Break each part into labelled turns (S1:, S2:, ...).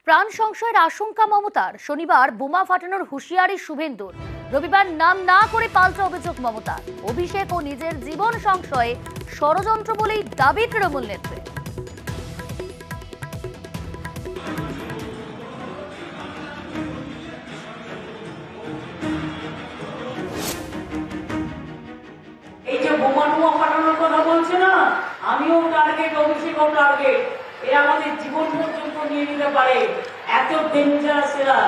S1: প্রাণ সংশয়ের আশঙ্কা মমতার। শনিবার বোমা ফাটানোর হুঁশিয়ারি শুভেন্দুর। রবিবার নাম না করে পাল্টা অভিযোগ মমতার। অভিষেক ও নিজের জীবন সংশয়ে ষড়যন্ত্র বলেই দাবি তৃণমূল নেত্রী।
S2: এই যে বোমা ফাটানোর কথা বলছে না, আমিও টার্গেট, অভিষেকও টার্গেট। এরা আমাদের জীবন পর্যন্ত নিয়ে নিতে পারে, এত ডেঞ্জারাস এরা।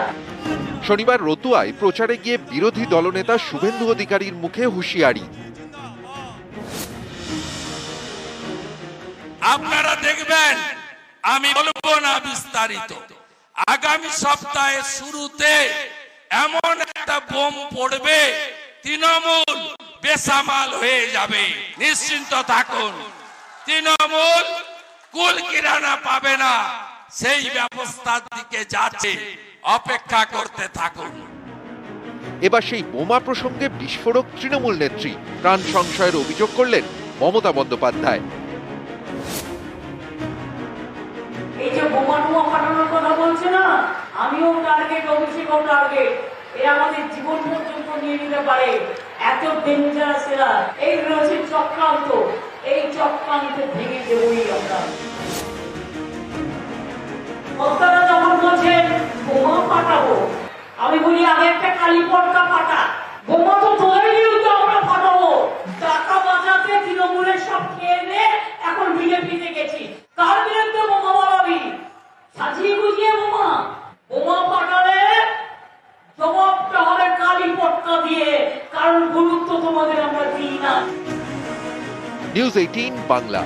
S3: শনিবার রতুয়ায় প্রচারে গিয়ে বিরোধী দলনেতা শুভেন্দু অধিকারীর মুখে হুঁশিয়ারি।
S4: আপনারা দেখবেন, আমি বলবো না বিস্তারিত, আগামী সপ্তাহের শুরুতে এমন একটা বোম পড়বে, তৃণমূল বেসামাল হয়ে যাবে। নিশ্চিন্ত থাকুন, তৃণমূল কুল কিরানা পাবে না, সেই ব্যবস্থার দিকে যাচ্ছে, অপেক্ষা করতে থাকুন।
S3: এবার সেই বোমা প্রসঙ্গে বিস্ফোরক তৃণমূল নেত্রী। প্রাণ সংশয়ের অভিযোগ করলেন মমতা বন্দ্যোপাধ্যায়।
S2: এই যে বোমা ফাটানোর কথা বলছে না, আমিও টার্গেট, অভিষেকও টার্গেট। এরা আমাদের জীবন পর্যন্ত নিয়ে নিতে পারে, এত ডেঞ্জারাস এরা। এই রয়েছে চক্রান্ত, এই চক্রান্ত ভেঙে দেবই আমরা। বক্তারা যখন বলছেন বোমা ফাটাবো, আমি বলি আগে একটা কালী পটকা ফাটা। বোমা তো তোদের বিরুদ্ধে আমরা ফাটাবো। টাকা বাঁচাতে তৃণমূলের সব খেয়ে নে, এখন বিজেপিতে গেছি। কার বিরুদ্ধে বোমা বানাবি? সাজিয়ে গুজিয়ে বোমা ফাটালে জবাবটা হবে কালী পটকা দিয়ে, কারণ গুরুত্ব তোমাদের আমরা দিই না।
S3: নিউজ 18 বাংলা।